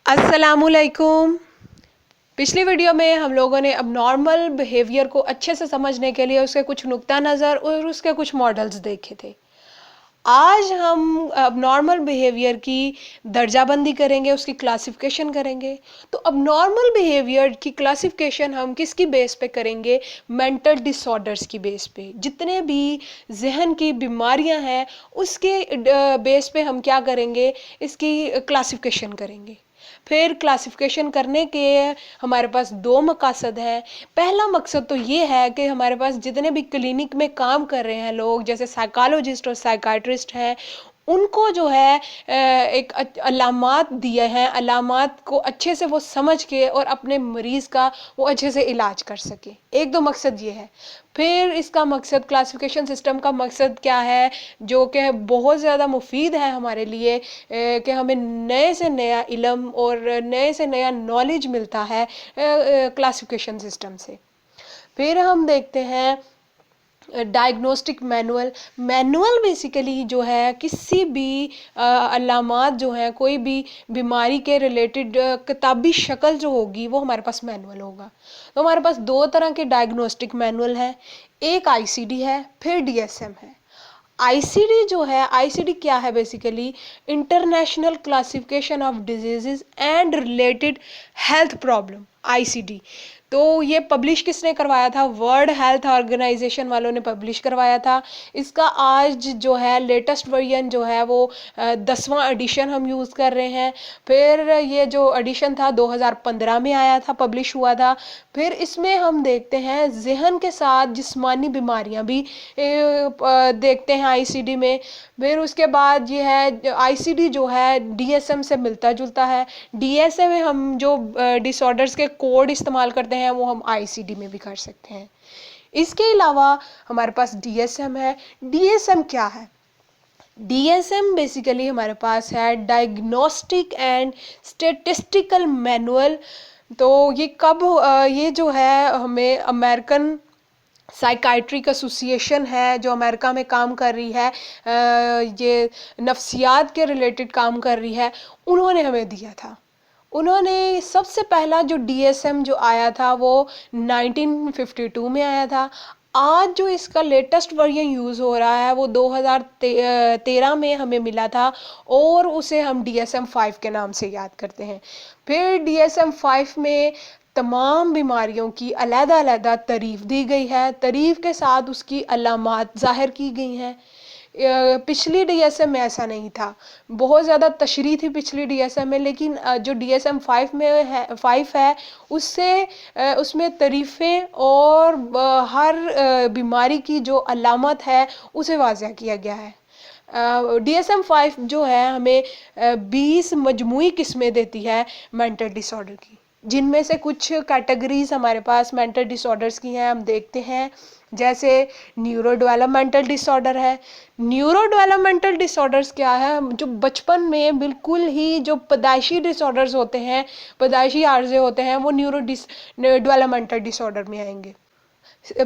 अस्सलामुअलैकुम। पिछली वीडियो में हम लोगों ने अबनॉर्मल बिहेवियर को अच्छे से समझने के लिए उसके कुछ नुक्ता नज़र और उसके कुछ मॉडल्स देखे थे। आज हम अबनॉर्मल बिहेवियर की दर्जाबंदी करेंगे, उसकी क्लासिफिकेशन करेंगे। तो अबनॉर्मल बिहेवियर की क्लासिफिकेशन हम किसकी बेस पे करेंगे? मेंटल डिसऑर्डर्स की बेस पे। जितने भी जहन की बीमारियां हैं उसके बेस पे हम क्या करेंगे? इसकी क्लासिफिकेशन करेंगे। फिर क्लासिफिकेशन करने के हमारे पास दो मकसद हैं। पहला मकसद तो ये है कि हमारे पास जितने भी क्लिनिक में काम कर रहे हैं लोग, जैसे साइकोलॉजिस्ट और साइकाट्रिस्ट हैं, उनको जो है एक अलामात दिए हैं, अलामात को अच्छे से वो समझ के और अपने मरीज़ का वो अच्छे से इलाज कर सके। एक दो मकसद ये है। फिर इसका मकसद, क्लासिफिकेशन सिस्टम का मकसद क्या है, जो कि बहुत ज़्यादा मुफीद है हमारे लिए, कि हमें नए से नया इल्म और नए से नया नॉलेज मिलता है क्लासिफिकेशन सिस्टम से। फिर हम देखते हैं डायग्नोस्टिक मैनुअल। मैनुअल बेसिकली जो है किसी भी अलामात जो है, कोई भी बीमारी के रिलेटेड किताबी शक्ल जो होगी वो हमारे पास मैनुअल होगा। तो हमारे पास दो तरह के डायग्नोस्टिक मैनुअल हैं, एक आईसीडी है, फिर डीएसएम है। आईसीडी जो है, आईसीडी क्या है basically? International classification of diseases and related health problem, ICD. तो ये पब्लिश किसने करवाया था? वर्ल्ड हेल्थ ऑर्गेनाइजेशन वालों ने पब्लिश करवाया था। इसका आज जो है लेटेस्ट वर्जन जो है वो 10वां एडिशन हम यूज़ कर रहे हैं। फिर ये जो एडिशन था 2015 में आया था, पब्लिश हुआ था। फिर इसमें हम देखते हैं जहन के साथ जिस्मानी बीमारियां भी देखते हैं आईसीडी में। फिर उसके बाद ये है आईसीडी जो है डीएसएम से मिलता जुलता है। डीएसएम में हम जो डिसऑर्डर्स के कोड इस्तेमाल करते हैं वो हम आईसीडी में भी कर सकते हैं। इसके अलावा हमारे पास डीएसएम है। डीएसएम क्या है? डीएसएम बेसिकली हमारे पास है डायग्नोस्टिक एंड स्टेटिस्टिकल मैनुअल। तो ये कब ये जो है हमें अमेरिकन साइकाइट्रिक एसोसिएशन है जो अमेरिका में काम कर रही है, ये नफ्सियात के रिलेटेड काम कर रही है, उन्होंने हमें दिया था। उन्होंने सबसे पहला जो डीएसएम जो आया था वो 1952 में आया था। आज जो इसका लेटेस्ट वर्जन यूज़ हो रहा है वो 2013 में हमें मिला था, और उसे हम डीएसएम 5 के नाम से याद करते हैं। फिर डीएसएम 5 में तमाम बीमारियों की अलग-अलग तारीफ दी गई है, तारीफ के साथ उसकी अलामात ज़ाहिर की गई हैं। पिछली डीएसएम में ऐसा नहीं था, बहुत ज़्यादा तशरीह थी पिछली डीएसएम में, लेकिन जो डीएसएम 5 में है, 5 है, उससे उसमें तारीफ़ें और हर बीमारी की जो अलामत है उसे वाज़ह किया गया है। डीएसएम 5 जो है हमें 20 मजमूई किस्में देती है मेंटल डिसऑर्डर की, जिनमें से कुछ कैटेगरीज हमारे पास मेंटल डिसऑर्डर्स की हैं, हम देखते हैं। जैसे न्यूरो डेवलपमेंटल डिसऑर्डर है। न्यूरो डेवलपमेंटल डिसऑर्डर्स क्या है? जो बचपन में बिल्कुल ही जो पैदाइशी डिसऑर्डर्स होते हैं, पैदाइशी आर्जे होते हैं, वो न्यूरो डेवलपमेंटल डिसऑर्डर में आएंगे।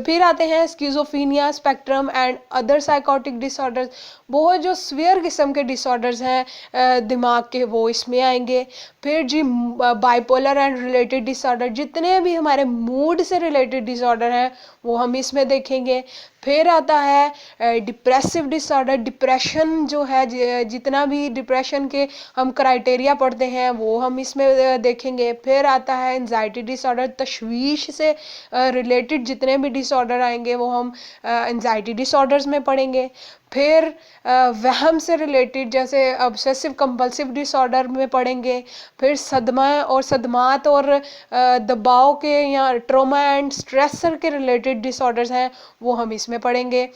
फिर आते हैं schizophrenia spectrum and other psychotic disorders. बहुत जो स्वेयर किस्म के डिसऑर्डर्स हैं दिमाग के, वो इसमें आएंगे। फिर जी बाइपोलर एंड रिलेटेड डिसऑर्डर, जितने भी हमारे मूड से रिलेटेड डिसऑर्डर हैं वो हम इसमें देखेंगे। फिर आता है डिप्रेसिव डिसऑर्डर, डिप्रेशन जो है, जितना भी डिप्रेशन के हम क्राइटेरिया पढ़ते हैं वो हम इसमें देखेंगे। फिर आता है एंजाइटी डिसऑर्डर, तशवीश से रिलेटेड जितने भी डिसऑर्डर आएंगे वो हम एंजाइटी डिसऑर्डर्स में पढ़ेंगे। फिर वहम से रिलेटेड जैसे ऑब्सेसिव कंपल्सिव डिसऑर्डर में पढ़ेंगे। फिर सदमा और सदमात और दबाव के या ट्रॉमा एंड स्ट्रेसर के रिलेटेड डिसऑर्डर्स हैं वो हम इसमें पढ़ेंगे।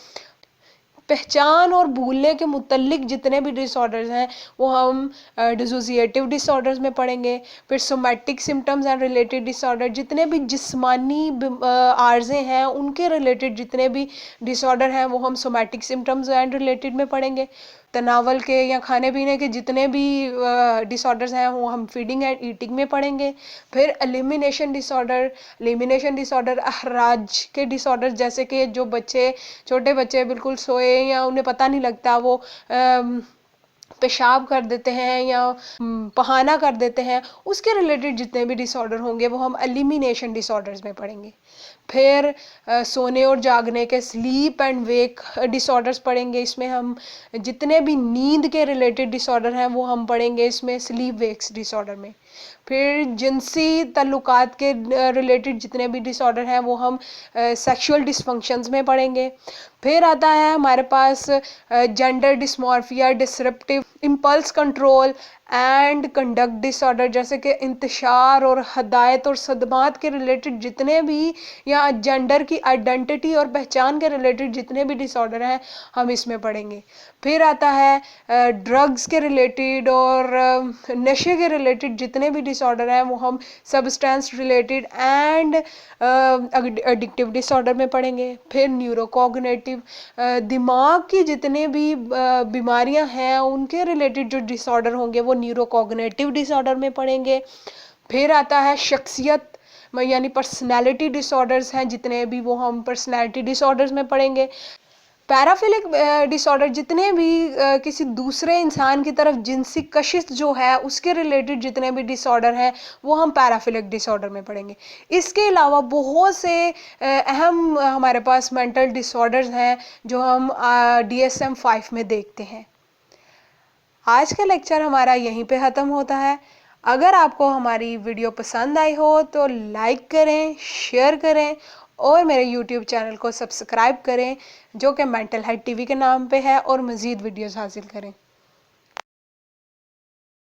पहचान और भूलने के मुतल्लिक जितने भी डिसऑर्डर्स हैं वो हम डिसोसिएटिव डिसऑर्डर्स में पढ़ेंगे। फिर somatic symptoms and related disorder, जितने भी जिस्मानी आर्जे हैं उनके रिलेटेड जितने भी डिसऑर्डर हैं वो हम सोमैटिक सिम्टम्स एंड रिलेटेड में पढ़ेंगे। तनावल के या खाने पीने के जितने भी डिसऑर्डर्स हैं वो हम फीडिंग एंड ईटिंग में पढ़ेंगे। फिर एलिमिनेशन डिसऑर्डर अहराज के डिसऑर्डर, जैसे कि जो बच्चे, छोटे बच्चे बिल्कुल सोए या उन्हें पता नहीं लगता, वो पेशाब कर देते हैं या बहाना कर देते हैं, उसके रिलेटेड जितने भी डिसऑर्डर होंगे वो हम एलिमिनेशन डिसऑर्डर्स में पढ़ेंगे। फिर सोने और जागने के स्लीप एंड वेक डिसऑर्डर्स पढ़ेंगे। इसमें हम जितने भी नींद के रिलेटेड डिसऑर्डर हैं वो हम पढ़ेंगे इसमें स्लीप वेक्स डिसऑर्डर में। फिर जिनसी ताल्लुकात के रिलेटेड जितने भी डिसऑर्डर हैं वो हम सेक्सुअल डिसफंक्शंस में पढ़ेंगे। फिर आता है हमारे पास gender dysmorphia, disruptive impulse control and conduct disorder, जैसे कि इंतशार और हदायत और सदमात के रिलेटेड जितने भी या जेंडर की आइडेंटिटी और पहचान के रिलेटेड जितने भी डिसऑर्डर हैं हम इसमें पढ़ेंगे। फिर आता है ड्रग्स के रिलेटेड और नशे के रिलेटेड जितने भी डिसऑर्डर हैं वो हम substance related and addictive disorder में पढ़ेंगे। फिर न्यूरोकॉग्निटिव, दिमाग की जितने भी बीमारियां हैं उनके रिलेटेड जो डिसऑर्डर होंगे वो न्यूरोकॉग्निटिव डिसऑर्डर में पढ़ेंगे। फिर आता है शख्सियत यानी पर्सनैलिटी डिसऑर्डर्स हैं जितने भी वो हम पर्सनैलिटी डिसऑर्डर्स में पढ़ेंगे। पैराफिलिक डिसऑर्डर जितने भी किसी दूसरे इंसान की तरफ जिनसी कशिश जो है उसके रिलेटेड जितने भी डिसऑर्डर हैं वो हम पैराफिलिक डिसऑर्डर में पढ़ेंगे। इसके अलावा बहुत से अहम हमारे पास मेंटल डिसऑर्डर्स हैं जो हम DSM-5 में देखते हैं। आज का लेक्चर हमारा यहीं पे ख़त्म होता है। अगर आपको हमारी वीडियो पसंद आई हो तो लाइक करें, शेयर करें और मेरे YouTube चैनल को सब्सक्राइब करें जो कि मेंटल हेल्थ TV के नाम पे है, और मज़ीद वीडियोस हासिल करें।